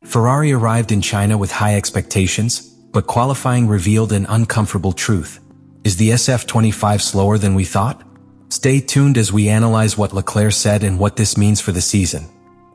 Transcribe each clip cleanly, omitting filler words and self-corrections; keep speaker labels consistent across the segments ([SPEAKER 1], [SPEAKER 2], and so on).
[SPEAKER 1] Ferrari arrived in China with high expectations, but qualifying revealed an uncomfortable truth. Is the SF25 slower than we thought? Stay tuned as we analyze what Leclerc said and what this means for the season.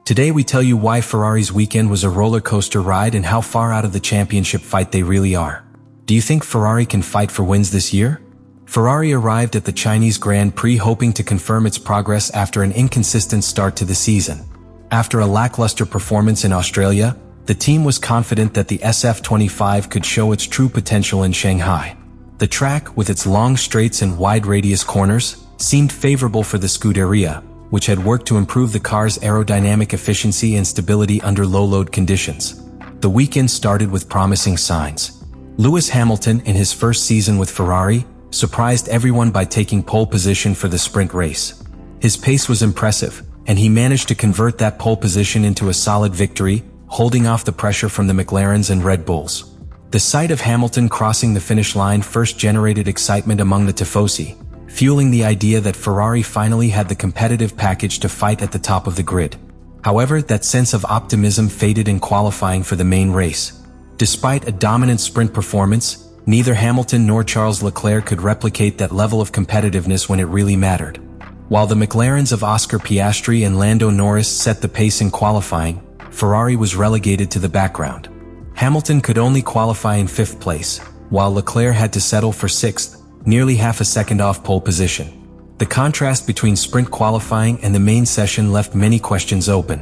[SPEAKER 1] Today we tell you why Ferrari's weekend was a roller coaster ride and how far out of the championship fight they really are. Do you think Ferrari can fight for wins this year? Ferrari arrived at the Chinese Grand Prix hoping to confirm its progress after an inconsistent start to the season. After a lackluster performance in Australia, the team was confident that the SF25 could show its true potential in Shanghai. The track, with its long straights and wide radius corners, seemed favorable for the Scuderia, which had worked to improve the car's aerodynamic efficiency and stability under low-load conditions. The weekend started with promising signs. Lewis Hamilton, in his first season with Ferrari, surprised everyone by taking pole position for the sprint race. His pace was impressive, and he managed to convert that pole position into a solid victory, holding off the pressure from the McLarens and Red Bulls. The sight of Hamilton crossing the finish line first generated excitement among the tifosi, fueling the idea that Ferrari finally had the competitive package to fight at the top of the grid. However, that sense of optimism faded in qualifying for the main race. Despite a dominant sprint performance, neither Hamilton nor Charles Leclerc could replicate that level of competitiveness when it really mattered. While the McLarens of Oscar Piastri and Lando Norris set the pace in qualifying, Ferrari was relegated to the background. Hamilton could only qualify in 5th place, while Leclerc had to settle for 6th, nearly half a second off pole position. The contrast between sprint qualifying and the main session left many questions open.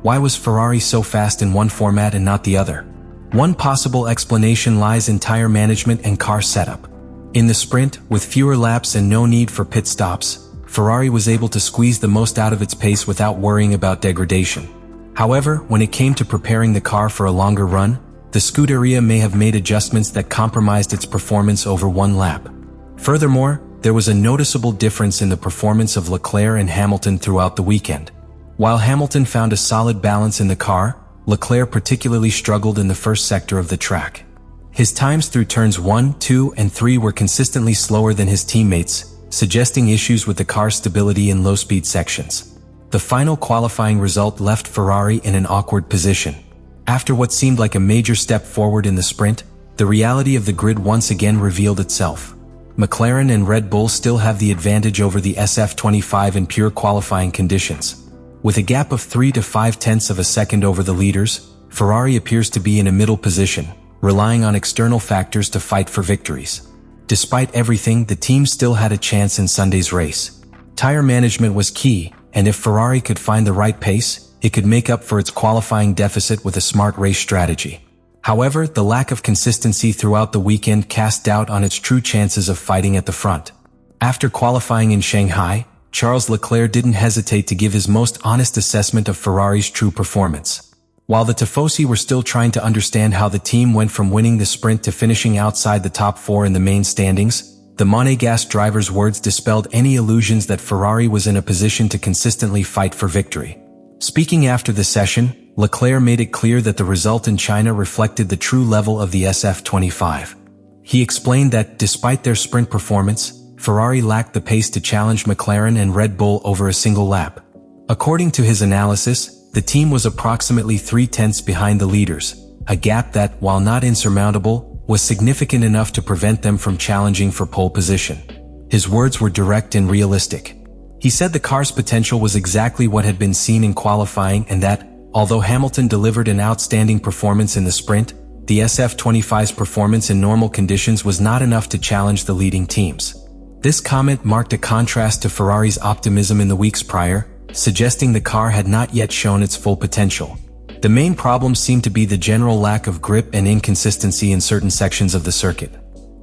[SPEAKER 1] Why was Ferrari so fast in one format and not the other? One possible explanation lies in tire management and car setup. In the sprint, with fewer laps and no need for pit stops, Ferrari was able to squeeze the most out of its pace without worrying about degradation. However, when it came to preparing the car for a longer run, the Scuderia may have made adjustments that compromised its performance over one lap. Furthermore, there was a noticeable difference in the performance of Leclerc and Hamilton throughout the weekend. While Hamilton found a solid balance in the car, Leclerc particularly struggled in the first sector of the track. His times through turns 1, 2, and 3 were consistently slower than his teammates, suggesting issues with the car's stability in low-speed sections. The final qualifying result left Ferrari in an awkward position. After what seemed like a major step forward in the sprint, the reality of the grid once again revealed itself. McLaren and Red Bull still have the advantage over the SF25 in pure qualifying conditions. With a gap of 3 to 5 tenths of a second over the leaders, Ferrari appears to be in a middle position, relying on external factors to fight for victories. Despite everything, the team still had a chance in Sunday's race. Tire management was key, and if Ferrari could find the right pace, it could make up for its qualifying deficit with a smart race strategy. However, the lack of consistency throughout the weekend cast doubt on its true chances of fighting at the front. After qualifying in Shanghai, Charles Leclerc didn't hesitate to give his most honest assessment of Ferrari's true performance. While the tifosi were still trying to understand how the team went from winning the sprint to finishing outside the top 4 in the main standings, the Monegasque driver's words dispelled any illusions that Ferrari was in a position to consistently fight for victory. Speaking after the session, Leclerc made it clear that the result in China reflected the true level of the SF25. He explained that, despite their sprint performance, Ferrari lacked the pace to challenge McLaren and Red Bull over a single lap. According to his analysis, the team was approximately 3 tenths behind the leaders, a gap that, while not insurmountable, was significant enough to prevent them from challenging for pole position. His words were direct and realistic. He said the car's potential was exactly what had been seen in qualifying and that, although Hamilton delivered an outstanding performance in the sprint, the SF25's performance in normal conditions was not enough to challenge the leading teams. This comment marked a contrast to Ferrari's optimism in the weeks prior, suggesting the car had not yet shown its full potential. The main problem seemed to be the general lack of grip and inconsistency in certain sections of the circuit.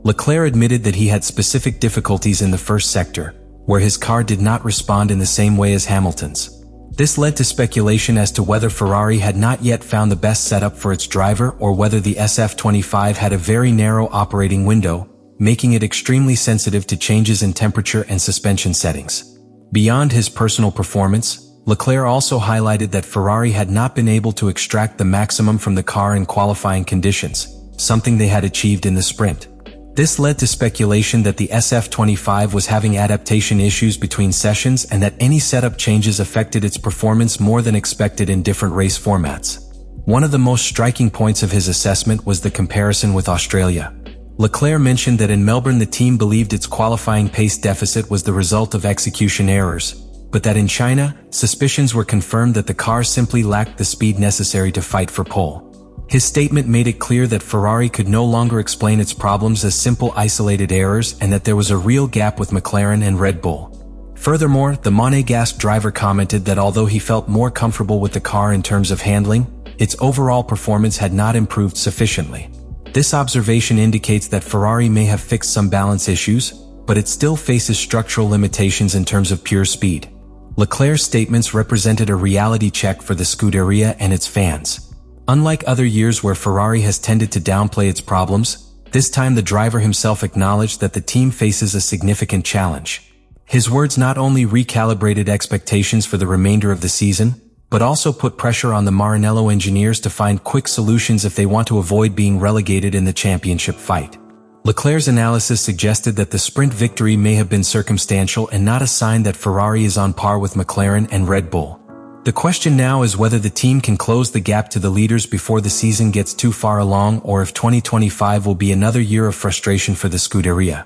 [SPEAKER 1] Leclerc admitted that he had specific difficulties in the first sector, where his car did not respond in the same way as Hamilton's. This led to speculation as to whether Ferrari had not yet found the best setup for its driver or whether the SF25 had a very narrow operating window, making it extremely sensitive to changes in temperature and suspension settings. Beyond his personal performance, Leclerc also highlighted that Ferrari had not been able to extract the maximum from the car in qualifying conditions, something they had achieved in the sprint. This led to speculation that the SF25 was having adaptation issues between sessions and that any setup changes affected its performance more than expected in different race formats. One of the most striking points of his assessment was the comparison with Australia. Leclerc mentioned that in Melbourne the team believed its qualifying pace deficit was the result of execution errors, but that in China, suspicions were confirmed that the car simply lacked the speed necessary to fight for pole. His statement made it clear that Ferrari could no longer explain its problems as simple isolated errors and that there was a real gap with McLaren and Red Bull. Furthermore, the Monegasque driver commented that although he felt more comfortable with the car in terms of handling, its overall performance had not improved sufficiently. This observation indicates that Ferrari may have fixed some balance issues, but it still faces structural limitations in terms of pure speed. Leclerc's statements represented a reality check for the Scuderia and its fans. Unlike other years where Ferrari has tended to downplay its problems, this time the driver himself acknowledged that the team faces a significant challenge. His words not only recalibrated expectations for the remainder of the season, but also put pressure on the Maranello engineers to find quick solutions if they want to avoid being relegated in the championship fight. Leclerc's analysis suggested that the sprint victory may have been circumstantial and not a sign that Ferrari is on par with McLaren and Red Bull. The question now is whether the team can close the gap to the leaders before the season gets too far along, or if 2025 will be another year of frustration for the Scuderia.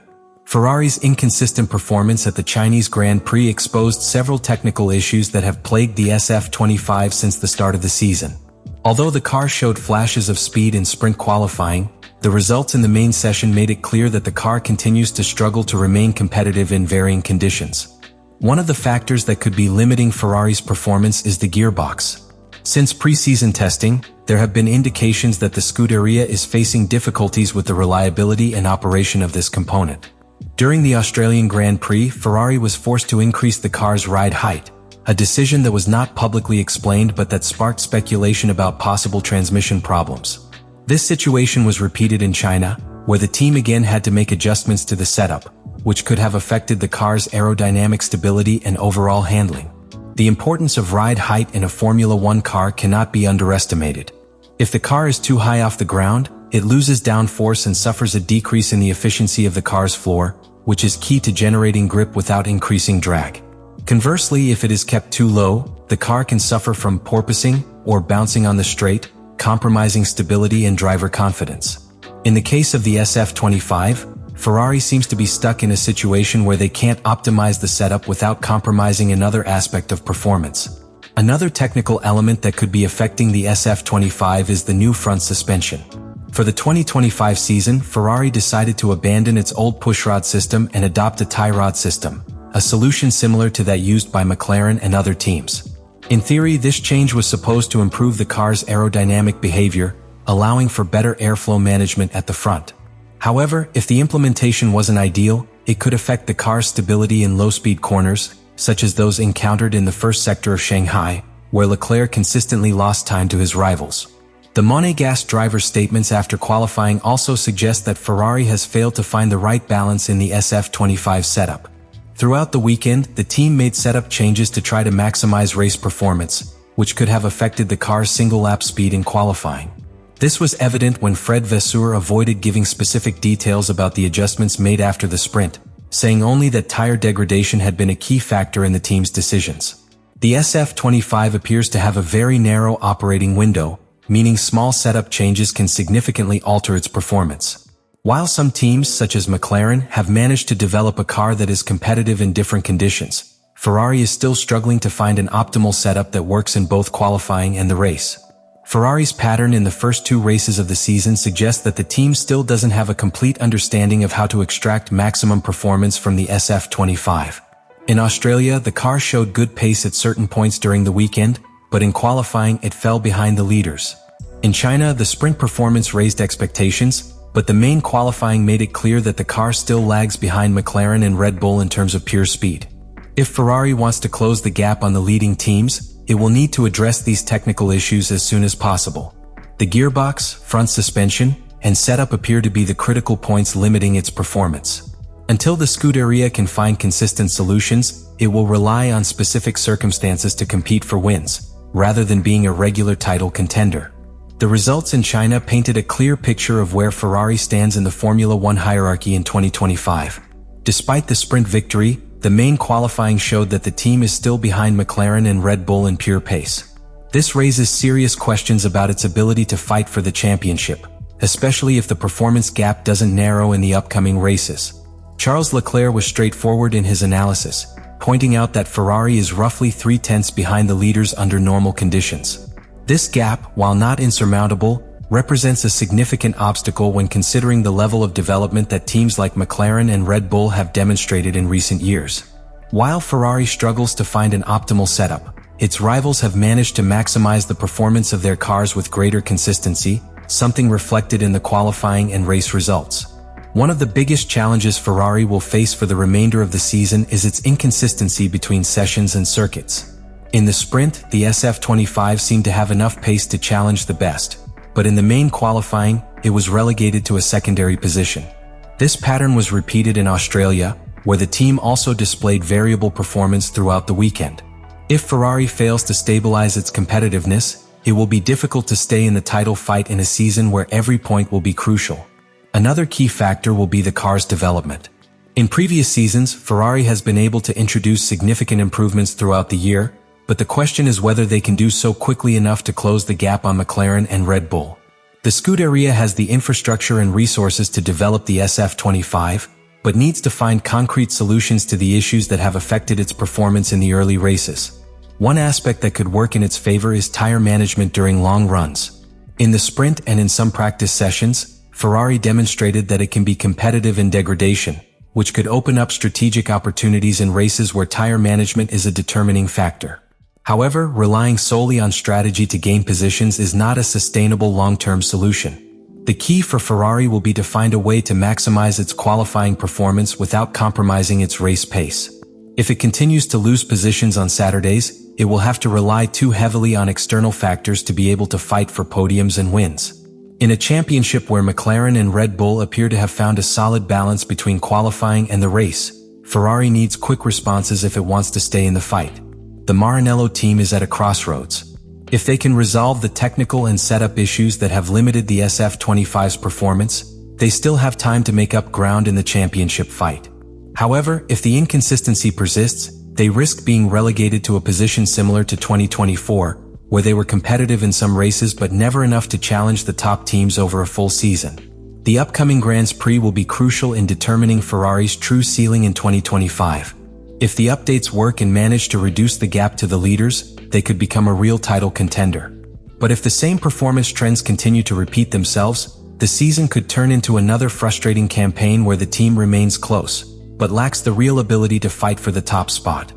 [SPEAKER 1] Ferrari's inconsistent performance at the Chinese Grand Prix exposed several technical issues that have plagued the SF25 since the start of the season. Although the car showed flashes of speed in sprint qualifying, the results in the main session made it clear that the car continues to struggle to remain competitive in varying conditions. One of the factors that could be limiting Ferrari's performance is the gearbox. Since pre-season testing, there have been indications that the Scuderia is facing difficulties with the reliability and operation of this component. During the Australian Grand Prix, Ferrari was forced to increase the car's ride height, a decision that was not publicly explained but that sparked speculation about possible transmission problems. This situation was repeated in China, where the team again had to make adjustments to the setup, which could have affected the car's aerodynamic stability and overall handling. The importance of ride height in a Formula One car cannot be underestimated. If the car is too high off the ground, it loses downforce and suffers a decrease in the efficiency of the car's floor, which is key to generating grip without increasing drag. Conversely, if it is kept too low, the car can suffer from porpoising or bouncing on the straight, compromising stability and driver confidence. In the case of the SF25, Ferrari seems to be stuck in a situation where they can't optimize the setup without compromising another aspect of performance. Another technical element that could be affecting the SF25 is the new front suspension. For the 2025 season, Ferrari decided to abandon its old pushrod system and adopt a tie rod system, a solution similar to that used by McLaren and other teams. In theory, this change was supposed to improve the car's aerodynamic behavior, allowing for better airflow management at the front. However, if the implementation wasn't ideal, it could affect the car's stability in low-speed corners, such as those encountered in the first sector of Shanghai, where Leclerc consistently lost time to his rivals. The Monegasque driver's statements after qualifying also suggest that Ferrari has failed to find the right balance in the SF25 setup. Throughout the weekend, the team made setup changes to try to maximize race performance, which could have affected the car's single-lap speed in qualifying. This was evident when Fred Vasseur avoided giving specific details about the adjustments made after the sprint, saying only that tire degradation had been a key factor in the team's decisions. The SF25 appears to have a very narrow operating window, meaning small setup changes can significantly alter its performance. While some teams, such as McLaren, have managed to develop a car that is competitive in different conditions, Ferrari is still struggling to find an optimal setup that works in both qualifying and the race. Ferrari's pattern in the first two races of the season suggests that the team still doesn't have a complete understanding of how to extract maximum performance from the SF25. In Australia, the car showed good pace at certain points during the weekend, but in qualifying it fell behind the leaders. In China, the sprint performance raised expectations, but the main qualifying made it clear that the car still lags behind McLaren and Red Bull in terms of pure speed. If Ferrari wants to close the gap on the leading teams, it will need to address these technical issues as soon as possible. The gearbox, front suspension, and setup appear to be the critical points limiting its performance. Until the Scuderia can find consistent solutions, it will rely on specific circumstances to compete for wins, rather than being a regular title contender. The results in China painted a clear picture of where Ferrari stands in the Formula One hierarchy in 2025. Despite the sprint victory, the main qualifying showed that the team is still behind McLaren and Red Bull in pure pace. This raises serious questions about its ability to fight for the championship, especially if the performance gap doesn't narrow in the upcoming races. Charles Leclerc was straightforward in his analysis, pointing out that Ferrari is roughly 3/10 behind the leaders under normal conditions. This gap, while not insurmountable, represents a significant obstacle when considering the level of development that teams like McLaren and Red Bull have demonstrated in recent years. While Ferrari struggles to find an optimal setup, its rivals have managed to maximize the performance of their cars with greater consistency, something reflected in the qualifying and race results. One of the biggest challenges Ferrari will face for the remainder of the season is its inconsistency between sessions and circuits. In the sprint, the SF25 seemed to have enough pace to challenge the best, but in the main qualifying, it was relegated to a secondary position. This pattern was repeated in Australia, where the team also displayed variable performance throughout the weekend. If Ferrari fails to stabilize its competitiveness, it will be difficult to stay in the title fight in a season where every point will be crucial. Another key factor will be the car's development. In previous seasons, Ferrari has been able to introduce significant improvements throughout the year, but the question is whether they can do so quickly enough to close the gap on McLaren and Red Bull. The Scuderia has the infrastructure and resources to develop the SF25, but needs to find concrete solutions to the issues that have affected its performance in the early races. One aspect that could work in its favor is tire management during long runs. In the sprint and in some practice sessions, Ferrari demonstrated that it can be competitive in degradation, which could open up strategic opportunities in races where tire management is a determining factor. However, relying solely on strategy to gain positions is not a sustainable long-term solution. The key for Ferrari will be to find a way to maximize its qualifying performance without compromising its race pace. If it continues to lose positions on Saturdays, it will have to rely too heavily on external factors to be able to fight for podiums and wins. In a championship where McLaren and Red Bull appear to have found a solid balance between qualifying and the race, Ferrari needs quick responses if it wants to stay in the fight. The Maranello team is at a crossroads. If they can resolve the technical and setup issues that have limited the SF25's performance, they still have time to make up ground in the championship fight. However, if the inconsistency persists, they risk being relegated to a position similar to 2024, where they were competitive in some races but never enough to challenge the top teams over a full season. The upcoming Grand Prix will be crucial in determining Ferrari's true ceiling in 2025. If the updates work and manage to reduce the gap to the leaders, they could become a real title contender. But if the same performance trends continue to repeat themselves, the season could turn into another frustrating campaign where the team remains close, but lacks the real ability to fight for the top spot.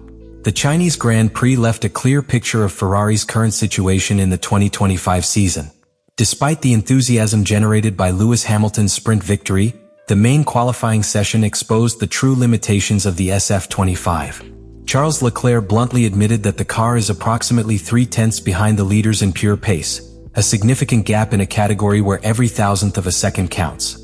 [SPEAKER 1] The Chinese Grand Prix left a clear picture of Ferrari's current situation in the 2025 season. Despite the enthusiasm generated by Lewis Hamilton's sprint victory, the main qualifying session exposed the true limitations of the SF25. Charles Leclerc bluntly admitted that the car is approximately 3/10 behind the leaders in pure pace, a significant gap in a category where every thousandth of a second counts.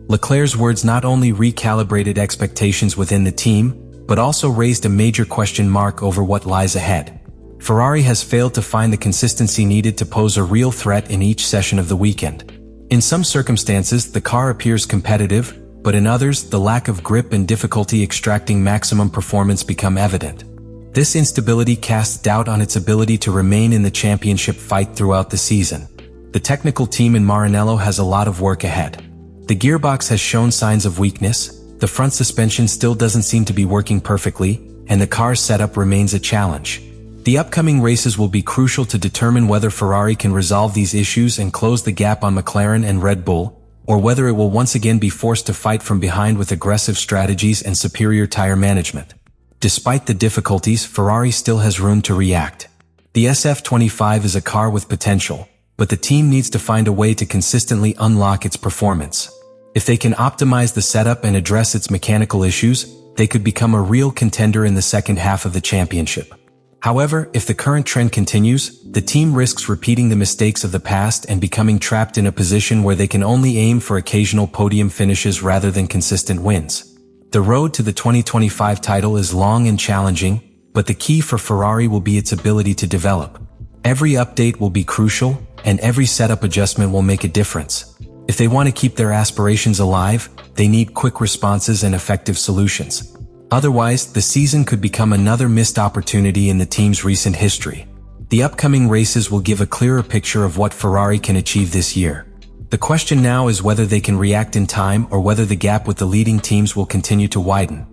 [SPEAKER 1] Leclerc's words not only recalibrated expectations within the team, but also raised a major question mark over what lies ahead. Ferrari has failed to find the consistency needed to pose a real threat in each session of the weekend. In some circumstances, the car appears competitive, but in others, the lack of grip and difficulty extracting maximum performance become evident. This instability casts doubt on its ability to remain in the championship fight throughout the season. The technical team in Maranello has a lot of work ahead. The gearbox has shown signs of weakness, the front suspension still doesn't seem to be working perfectly, and the car's setup remains a challenge. The upcoming races will be crucial to determine whether Ferrari can resolve these issues and close the gap on McLaren and Red Bull, or whether it will once again be forced to fight from behind with aggressive strategies and superior tire management. Despite the difficulties, Ferrari still has room to react. The SF25 is a car with potential, but the team needs to find a way to consistently unlock its performance. If they can optimize the setup and address its mechanical issues, they could become a real contender in the second half of the championship. However, if the current trend continues, the team risks repeating the mistakes of the past and becoming trapped in a position where they can only aim for occasional podium finishes rather than consistent wins. The road to the 2025 title is long and challenging, but the key for Ferrari will be its ability to develop. Every update will be crucial, and every setup adjustment will make a difference. If they want to keep their aspirations alive, they need quick responses and effective solutions. Otherwise, the season could become another missed opportunity in the team's recent history. The upcoming races will give a clearer picture of what Ferrari can achieve this year. The question now is whether they can react in time or whether the gap with the leading teams will continue to widen.